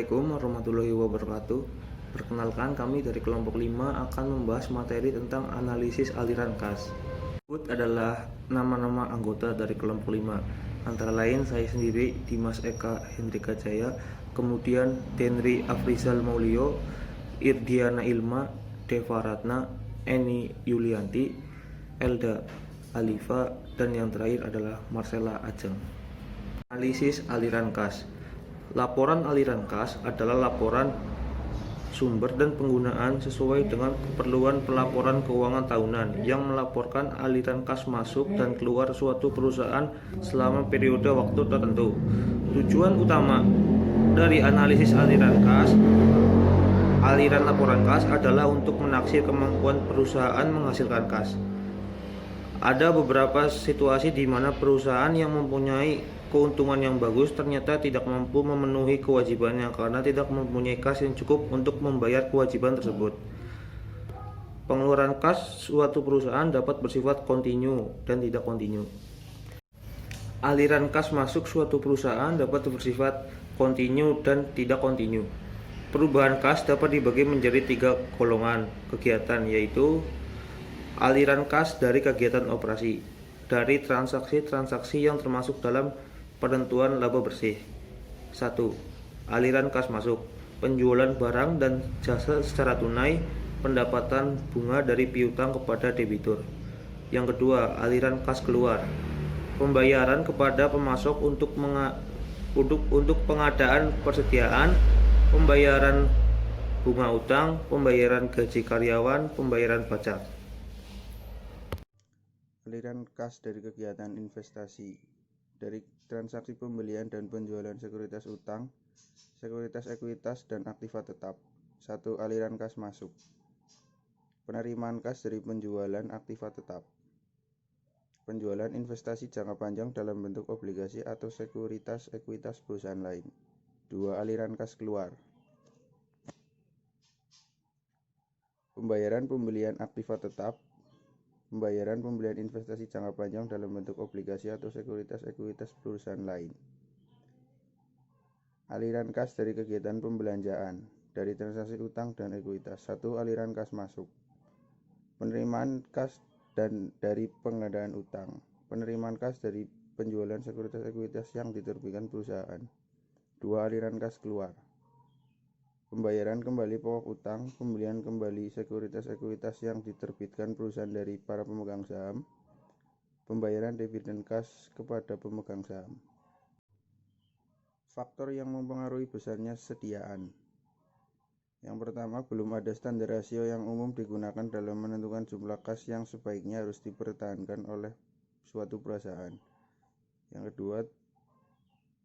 Assalamualaikum warahmatullahi wabarakatuh. Perkenalkan, kami dari kelompok 5 akan membahas materi tentang analisis aliran kas. Berikut adalah nama-nama anggota dari kelompok 5. Antara lain saya sendiri, Dimas Eka Hendrika Jaya, kemudian Denri Afrizal Maulio, Irdiana Ilma, Deva Ratna, Eni Yulianti, Elda Alifa, dan yang terakhir adalah Marcella Ajeng. Analisis aliran kas. Laporan aliran kas adalah laporan sumber dan penggunaan sesuai dengan keperluan pelaporan keuangan tahunan yang melaporkan aliran kas masuk dan keluar suatu perusahaan selama periode waktu tertentu. Tujuan utama dari analisis aliran laporan kas adalah untuk menaksir kemampuan perusahaan menghasilkan kas. Ada beberapa situasi di mana perusahaan yang mempunyai keuntungan yang bagus ternyata tidak mampu memenuhi kewajibannya karena tidak mempunyai kas yang cukup untuk membayar kewajiban tersebut. Pengeluaran kas suatu perusahaan dapat bersifat kontinu dan tidak kontinu. Aliran kas masuk suatu perusahaan dapat bersifat kontinu dan tidak kontinu. Perubahan kas dapat dibagi menjadi 3 golongan kegiatan, yaitu aliran kas dari kegiatan operasi, dari transaksi-transaksi yang termasuk dalam penentuan laba bersih. 1. Aliran kas masuk, penjualan barang dan jasa secara tunai, pendapatan bunga dari piutang kepada debitur. Yang kedua, aliran kas keluar, pembayaran kepada pemasok untuk pengadaan persediaan, pembayaran bunga utang, pembayaran gaji karyawan, pembayaran pajak. Aliran kas dari kegiatan investasi, dari transaksi pembelian dan penjualan sekuritas utang, sekuritas ekuitas, dan aktiva tetap. 1. Aliran kas masuk, penerimaan kas dari penjualan aktiva tetap, penjualan investasi jangka panjang dalam bentuk obligasi atau sekuritas ekuitas perusahaan lain. 2. Aliran kas keluar, pembayaran pembelian aktiva tetap, pembayaran pembelian investasi jangka panjang dalam bentuk obligasi atau sekuritas ekuitas perusahaan lain. Aliran kas dari kegiatan pembelanjaan, dari transaksi utang dan ekuitas. 1. Aliran kas masuk, penerimaan kas dan dari pengadaan utang, penerimaan kas dari penjualan sekuritas ekuitas yang diterbitkan perusahaan. 2. Aliran kas keluar, pembayaran kembali pokok utang, pembelian kembali sekuritas ekuitas yang diterbitkan perusahaan dari para pemegang saham, pembayaran dividen kas kepada pemegang saham. Faktor yang mempengaruhi besarnya sediaan. Yang pertama, belum ada standar rasio yang umum digunakan dalam menentukan jumlah kas yang sebaiknya harus dipertahankan oleh suatu perusahaan. Yang kedua,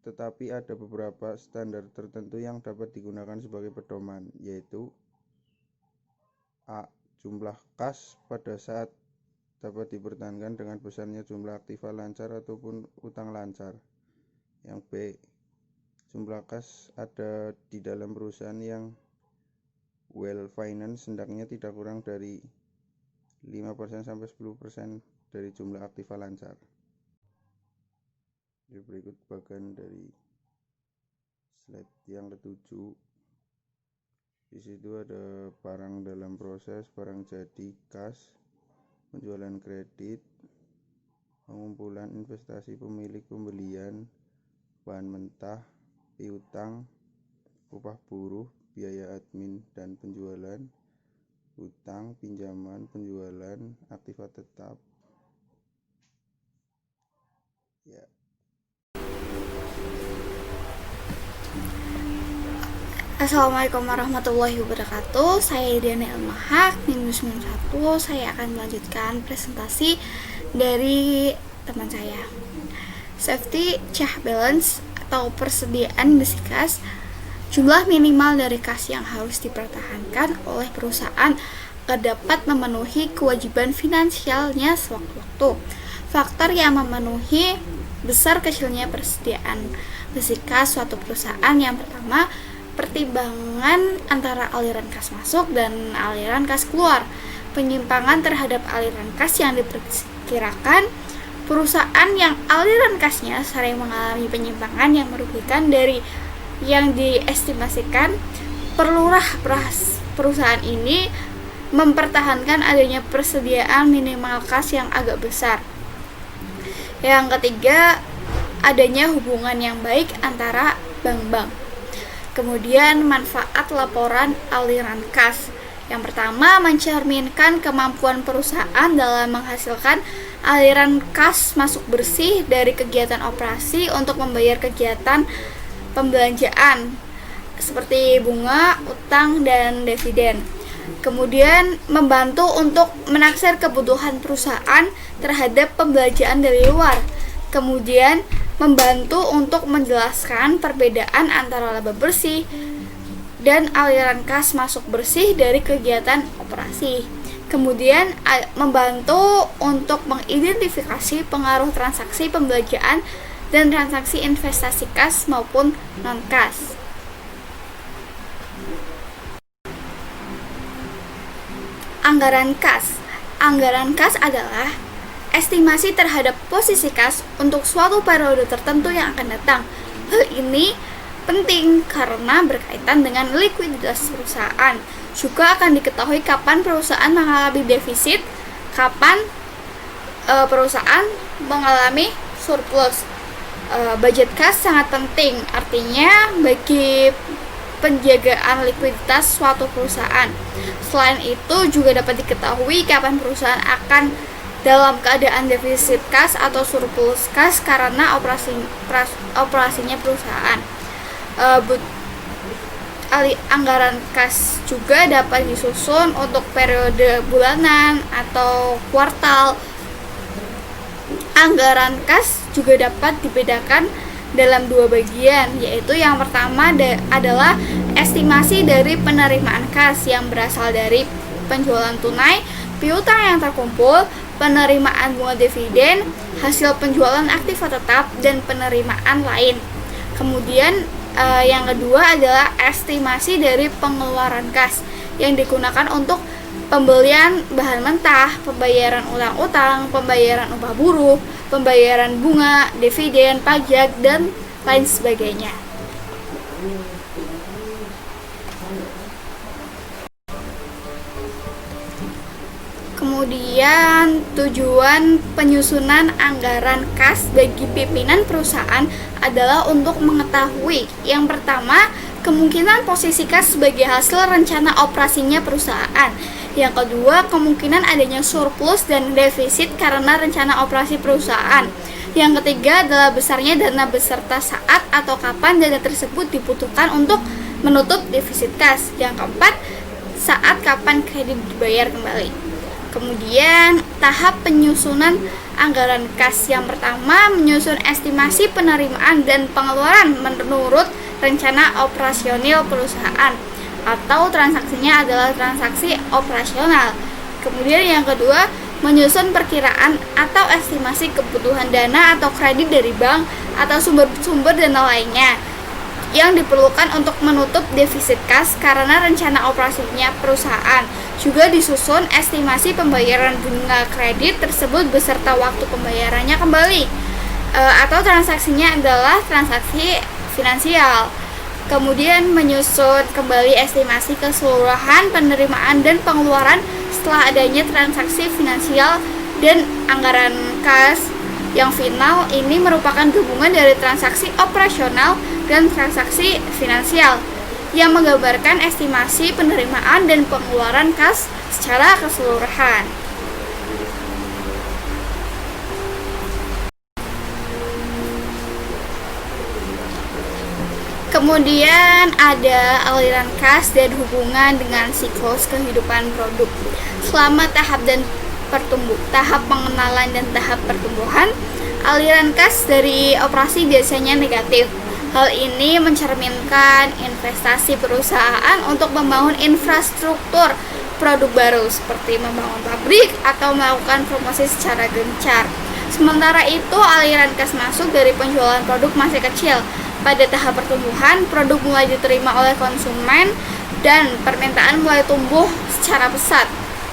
tetapi ada beberapa standar tertentu yang dapat digunakan sebagai pedoman, yaitu A. Jumlah kas pada saat dapat dipertahankan dengan besarnya jumlah aktiva lancar ataupun utang lancar. Yang B. Jumlah kas ada di dalam perusahaan yang well finance hendaknya tidak kurang dari 5% sampai 10% dari jumlah aktiva lancar. Berikut bagian dari slide yang ke-7. Di situ ada barang dalam proses, barang jadi, kas, penjualan kredit, pengumpulan investasi pemilik pembelian, bahan mentah, piutang, upah buruh, biaya admin dan penjualan, utang, pinjaman, penjualan, aktiva tetap. Ya. Assalamualaikum warahmatullahi wabarakatuh. Saya Irdiana Ilma, NIM 91. Saya akan melanjutkan presentasi dari teman saya. Safety check balance atau persediaan besi kas, jumlah minimal dari kas yang harus dipertahankan oleh perusahaan agar dapat memenuhi kewajiban finansialnya sewaktu-waktu. Faktor yang memenuhi besar kecilnya persediaan besi kas suatu perusahaan. Yang pertama, pertimbangan antara aliran kas masuk dan aliran kas keluar. Penyimpangan terhadap aliran kas yang diperkirakan. Perusahaan yang aliran kasnya sering mengalami penyimpangan yang merugikan dari yang diestimasikan, perlulah perusahaan ini mempertahankan adanya persediaan minimal kas yang agak besar. Yang ketiga, adanya hubungan yang baik antara bank-bank. Kemudian manfaat laporan aliran kas. Yang pertama, mencerminkan kemampuan perusahaan dalam menghasilkan aliran kas masuk bersih dari kegiatan operasi untuk membayar kegiatan pembelanjaan seperti bunga, utang, dan dividen. Kemudian membantu untuk menaksir kebutuhan perusahaan terhadap pembelanjaan dari luar. Kemudian membantu untuk menjelaskan perbedaan antara laba bersih dan aliran kas masuk bersih dari kegiatan operasi. Kemudian membantu untuk mengidentifikasi pengaruh transaksi pembelanjaan dan transaksi investasi kas maupun non-kas. Anggaran kas. Anggaran kas adalah estimasi terhadap posisi kas untuk suatu periode tertentu yang akan datang. Hal ini penting karena berkaitan dengan likuiditas perusahaan. Juga akan diketahui kapan perusahaan mengalami defisit, kapan perusahaan mengalami surplus. Budget kas sangat penting, artinya bagi penjagaan likuiditas suatu perusahaan. Selain itu juga dapat diketahui kapan perusahaan akan dalam keadaan defisit kas atau surplus kas karena operasinya perusahaan. Anggaran kas juga dapat disusun untuk periode bulanan atau kuartal. Anggaran kas juga dapat dibedakan dalam dua bagian, yaitu yang pertama adalah estimasi dari penerimaan kas yang berasal dari penjualan tunai, piutang yang terkumpul, penerimaan bunga dividen, hasil penjualan aktiva tetap, dan penerimaan lain. Kemudian yang kedua adalah estimasi dari pengeluaran kas yang digunakan untuk pembelian bahan mentah, pembayaran utang-utang, pembayaran upah buruh, pembayaran bunga, dividen, pajak, dan lain sebagainya. Kemudian tujuan penyusunan anggaran kas bagi pimpinan perusahaan adalah untuk mengetahui yang pertama, kemungkinan posisi kas sebagai hasil rencana operasinya perusahaan. Yang kedua, kemungkinan adanya surplus dan defisit karena rencana operasi perusahaan. Yang ketiga adalah besarnya dana beserta saat atau kapan dana tersebut dibutuhkan untuk menutup defisit kas. Yang keempat, saat kapan kredit dibayar kembali. Kemudian, tahap penyusunan anggaran kas. Yang pertama, menyusun estimasi penerimaan dan pengeluaran menurut rencana operasional perusahaan, atau transaksinya adalah transaksi operasional. Kemudian yang kedua, menyusun perkiraan atau estimasi kebutuhan dana atau kredit dari bank atau sumber-sumber dana lainnya yang diperlukan untuk menutup defisit kas karena rencana operasinya perusahaan. Juga disusun estimasi pembayaran bunga kredit tersebut beserta waktu pembayarannya kembali, atau transaksinya adalah transaksi finansial. Kemudian menyusun kembali estimasi keseluruhan penerimaan dan pengeluaran setelah adanya transaksi finansial dan anggaran kas yang final ini merupakan gabungan dari transaksi operasional dan transaksi finansial yang menggambarkan estimasi penerimaan dan pengeluaran kas secara keseluruhan. Kemudian ada aliran kas dan hubungan dengan siklus kehidupan produk. Selama tahap pengenalan dan tahap pertumbuhan, aliran kas dari operasi biasanya negatif. Hal ini mencerminkan investasi perusahaan untuk membangun infrastruktur produk baru seperti membangun pabrik atau melakukan promosi secara gencar. Sementara itu, aliran kas masuk dari penjualan produk masih kecil. Pada tahap pertumbuhan, produk mulai diterima oleh konsumen dan permintaan mulai tumbuh secara pesat.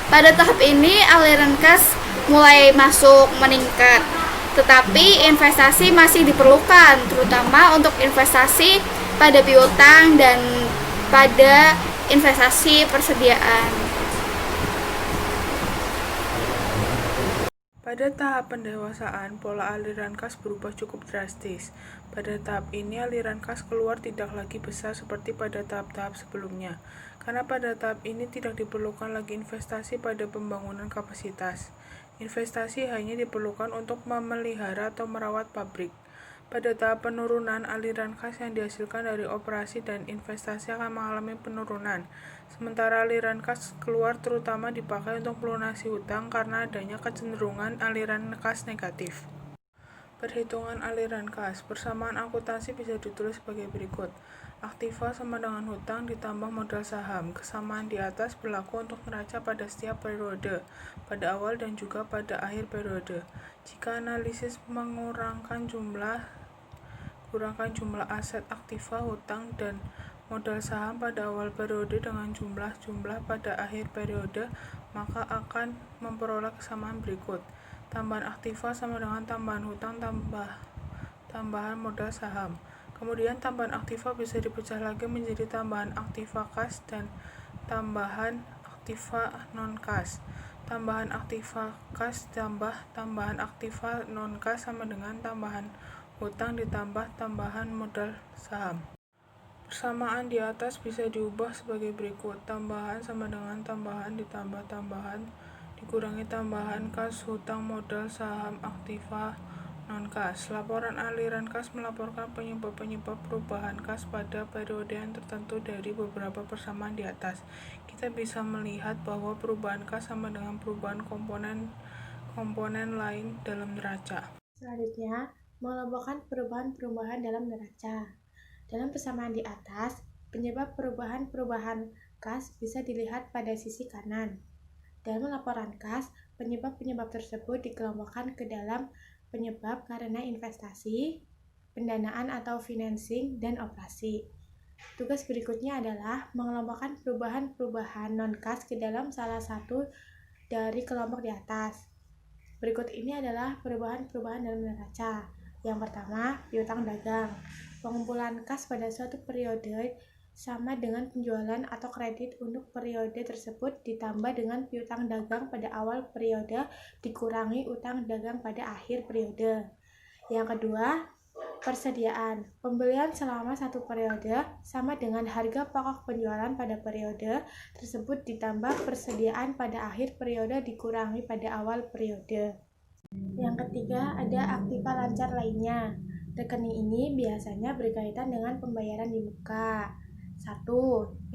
Pada tahap ini, aliran kas mulai masuk meningkat. Tetapi investasi masih diperlukan, terutama untuk investasi pada piutang dan pada investasi persediaan. Pada tahap pendewasaan, pola aliran kas berubah cukup drastis. Pada tahap ini, aliran kas keluar tidak lagi besar seperti pada tahap-tahap sebelumnya, karena pada tahap ini tidak diperlukan lagi investasi pada pembangunan kapasitas. Investasi hanya diperlukan untuk memelihara atau merawat pabrik. Pada tahap penurunan, aliran kas yang dihasilkan dari operasi dan investasi akan mengalami penurunan. Sementara aliran kas keluar terutama dipakai untuk melunasi hutang karena adanya kecenderungan aliran kas negatif. Perhitungan aliran kas. Persamaan akuntansi bisa ditulis sebagai berikut. Aktiva sama dengan hutang ditambah modal saham. Kesamaan di atas berlaku untuk neraca pada setiap periode, pada awal dan juga pada akhir periode. Jika analisis kurangkan jumlah aset aktiva, hutang, dan modal saham pada awal periode dengan jumlah pada akhir periode, maka akan memperoleh kesamaan berikut. Tambahan aktiva sama dengan tambahan hutang tambahan modal saham. Kemudian tambahan aktiva bisa dipecah lagi menjadi tambahan aktiva kas dan tambahan aktiva non-kas. Tambahan aktiva kas tambah tambahan aktiva non-kas sama dengan tambahan hutang ditambah tambahan modal saham. Persamaan di atas bisa diubah sebagai berikut. Tambahan sama dengan tambahan ditambah tambahan dikurangi tambahan kas, hutang, modal, saham, aktiva, non-kas. Laporan aliran kas melaporkan penyebab-penyebab perubahan kas pada periode yang tertentu dari beberapa persamaan di atas. Kita bisa melihat bahwa perubahan kas sama dengan perubahan komponen lain dalam neraca. Selanjutnya, mengelompokkan perubahan-perubahan dalam neraca. Dalam persamaan di atas, penyebab perubahan-perubahan kas bisa dilihat pada sisi kanan. Dalam laporan kas, penyebab-penyebab tersebut dikelompokkan ke dalam penyebab karena investasi, pendanaan atau financing, dan operasi. Tugas berikutnya adalah mengelompokkan perubahan-perubahan non-kas ke dalam salah satu dari kelompok di atas. Berikut ini adalah perubahan-perubahan dalam neraca. Yang pertama, piutang dagang. Pengumpulan kas pada suatu periode sama dengan penjualan atau kredit untuk periode tersebut ditambah dengan piutang dagang pada awal periode dikurangi utang dagang pada akhir periode. Yang kedua, persediaan. Pembelian selama satu periode sama dengan harga pokok penjualan pada periode tersebut ditambah persediaan pada akhir periode dikurangi pada awal periode. Yang ketiga, ada aktiva lancar lainnya. Rekening ini biasanya berkaitan dengan pembayaran di muka. 1.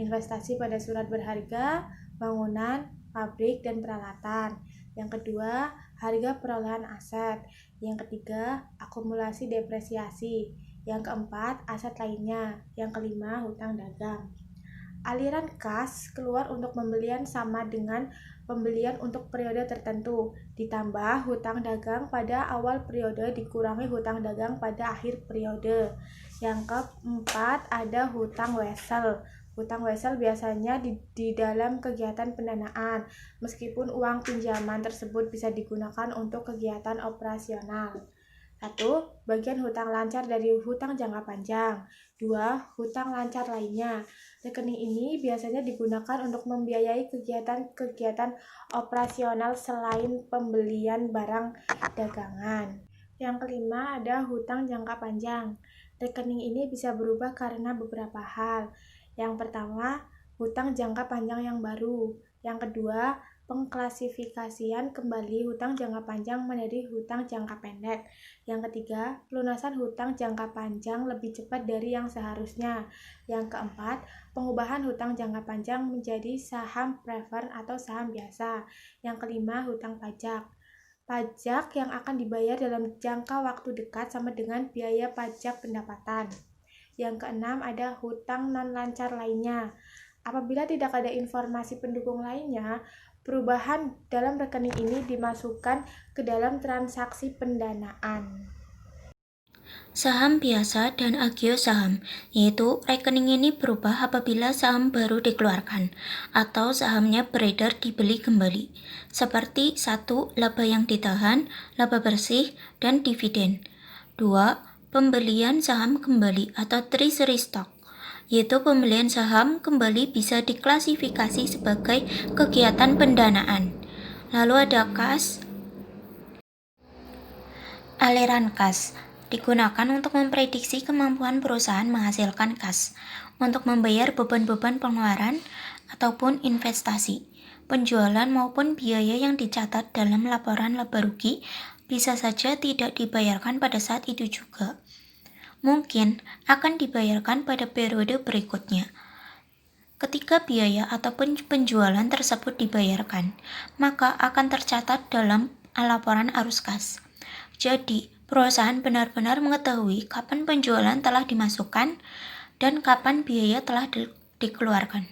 Investasi pada surat berharga, bangunan, pabrik, dan peralatan. Yang kedua, harga perolehan aset. Yang ketiga, akumulasi depresiasi. Yang keempat, aset lainnya. Yang kelima, hutang dagang. Aliran kas keluar untuk pembelian sama dengan pembelian untuk periode tertentu, ditambah hutang dagang pada awal periode dikurangi hutang dagang pada akhir periode. Yang keempat, ada hutang wesel. Hutang wesel biasanya di dalam kegiatan pendanaan, meskipun uang pinjaman tersebut bisa digunakan untuk kegiatan operasional. 1. Bagian hutang lancar dari hutang jangka panjang. 2. Hutang lancar lainnya. Rekening ini biasanya digunakan untuk membiayai kegiatan-kegiatan operasional selain pembelian barang dagangan. Yang kelima, ada hutang jangka panjang. Rekening ini bisa berubah karena beberapa hal. Yang pertama, hutang jangka panjang yang baru. Yang kedua, pengklasifikasian kembali hutang jangka panjang menjadi hutang jangka pendek. Yang ketiga, pelunasan hutang jangka panjang lebih cepat dari yang seharusnya. Yang keempat, pengubahan hutang jangka panjang menjadi saham preferred atau saham biasa. Yang kelima, hutang pajak. Pajak yang akan dibayar dalam jangka waktu dekat sama dengan biaya pajak pendapatan. Yang keenam, ada hutang non-lancar lainnya. Apabila tidak ada informasi pendukung lainnya, perubahan dalam rekening ini dimasukkan ke dalam transaksi pendanaan. Saham biasa dan agio saham, yaitu rekening ini berubah apabila saham baru dikeluarkan atau sahamnya beredar dibeli kembali, seperti 1. Laba yang ditahan, laba bersih, dan dividen. 2. Pembelian saham kembali atau treasury stock. yaitu pembelian saham kembali bisa diklasifikasi sebagai kegiatan pendanaan. Lalu ada kas. Aliran kas digunakan untuk memprediksi kemampuan perusahaan menghasilkan kas untuk membayar beban-beban pengeluaran ataupun investasi, penjualan maupun biaya yang dicatat dalam laporan laba rugi bisa saja tidak dibayarkan pada saat itu juga. Mungkin akan dibayarkan pada periode berikutnya. Ketika biaya ataupun penjualan tersebut dibayarkan, maka akan tercatat dalam laporan arus kas. Jadi, perusahaan benar-benar mengetahui kapan penjualan telah dimasukkan dan kapan biaya telah dikeluarkan.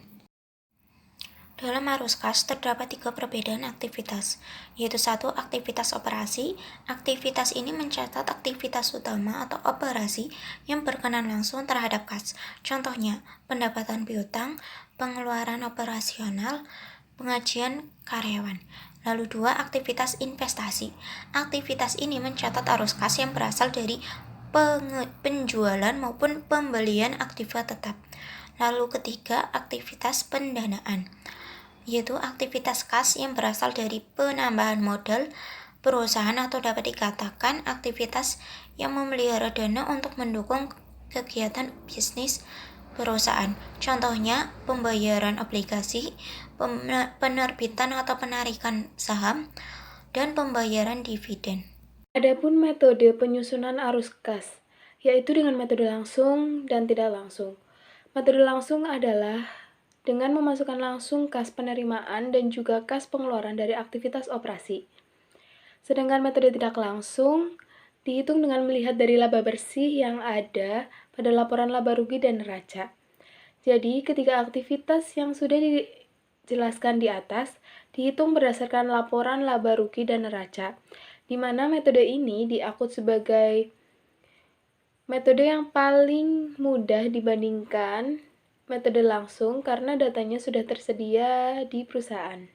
Dalam arus kas terdapat 3 perbedaan aktivitas, yaitu 1. Aktivitas operasi. Aktivitas ini mencatat aktivitas utama atau operasi yang berkenan langsung terhadap kas. Contohnya, pendapatan piutang, pengeluaran operasional, pengajian karyawan. Lalu 2. Aktivitas investasi. Aktivitas ini mencatat arus kas yang berasal dari penjualan maupun pembelian aktiva tetap. Lalu ketiga, aktivitas pendanaan, yaitu aktivitas kas yang berasal dari penambahan modal perusahaan atau dapat dikatakan aktivitas yang memelihara dana untuk mendukung kegiatan bisnis perusahaan. Contohnya, pembayaran obligasi, penerbitan atau penarikan saham, dan pembayaran dividen. Adapun metode penyusunan arus kas, yaitu dengan metode langsung dan tidak langsung. Metode langsung adalah dengan memasukkan langsung kas penerimaan dan juga kas pengeluaran dari aktivitas operasi. Sedangkan metode tidak langsung dihitung dengan melihat dari laba bersih yang ada pada laporan laba rugi dan neraca. Jadi, ketika aktivitas yang sudah dijelaskan di atas dihitung berdasarkan laporan laba rugi dan neraca, di mana metode ini diakui sebagai metode yang paling mudah dibandingkan metode langsung karena datanya sudah tersedia di perusahaan.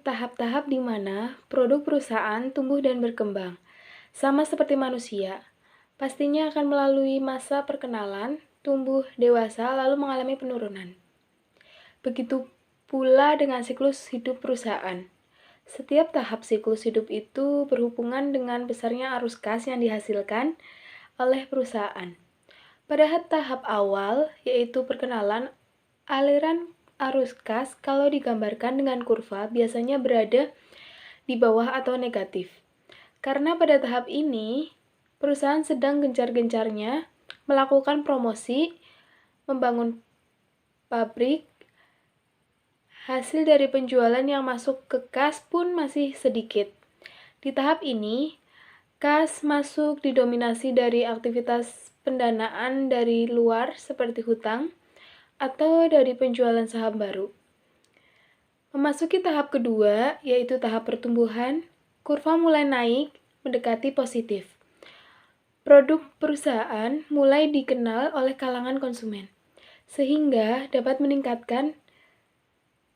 Tahap-tahap di mana produk perusahaan tumbuh dan berkembang. Sama seperti manusia, pastinya akan melalui masa perkenalan, tumbuh dewasa, lalu mengalami penurunan. Begitu pula dengan siklus hidup perusahaan. Setiap tahap siklus hidup itu berhubungan dengan besarnya arus kas yang dihasilkan oleh perusahaan. Pada tahap awal, yaitu perkenalan, aliran arus kas kalau digambarkan dengan kurva biasanya berada di bawah atau negatif. Karena pada tahap ini, perusahaan sedang gencar-gencarnya melakukan promosi, membangun pabrik, hasil dari penjualan yang masuk ke kas pun masih sedikit. Di tahap ini, kas masuk didominasi dari aktivitas pendanaan dari luar seperti hutang atau dari penjualan saham baru. Memasuki tahap kedua, yaitu tahap pertumbuhan, kurva mulai naik mendekati positif. Produk perusahaan mulai dikenal oleh kalangan konsumen, sehingga dapat meningkatkan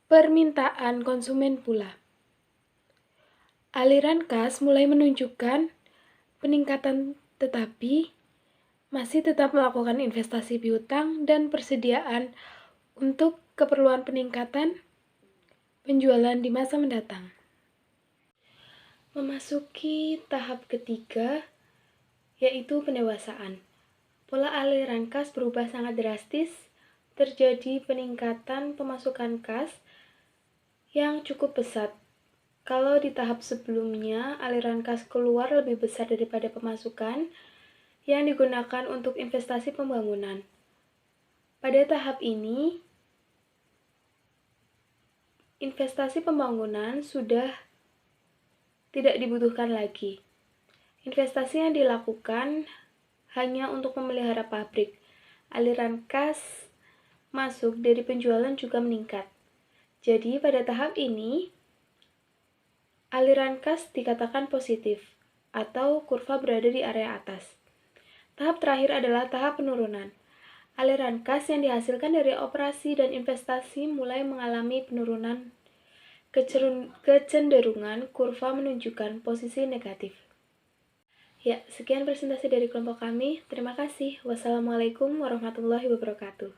permintaan konsumen pula. Aliran kas mulai menunjukkan peningkatan tetapi masih tetap melakukan investasi piutang dan persediaan untuk keperluan peningkatan penjualan di masa mendatang. Memasuki tahap ketiga, yaitu pendewasaan. Pola aliran kas berubah sangat drastis, terjadi peningkatan pemasukan kas yang cukup pesat. Kalau di tahap sebelumnya, aliran kas keluar lebih besar daripada pemasukan yang digunakan untuk investasi pembangunan. Pada tahap ini, investasi pembangunan sudah tidak dibutuhkan lagi. Investasi yang dilakukan hanya untuk memelihara pabrik. Aliran kas masuk dari penjualan juga meningkat. Jadi pada tahap ini, aliran kas dikatakan positif atau kurva berada di area atas. Tahap terakhir adalah tahap penurunan. Aliran kas yang dihasilkan dari operasi dan investasi mulai mengalami penurunan. Kecenderungan kurva menunjukkan posisi negatif. Ya, sekian presentasi dari kelompok kami. Terima kasih. Wassalamualaikum warahmatullahi wabarakatuh.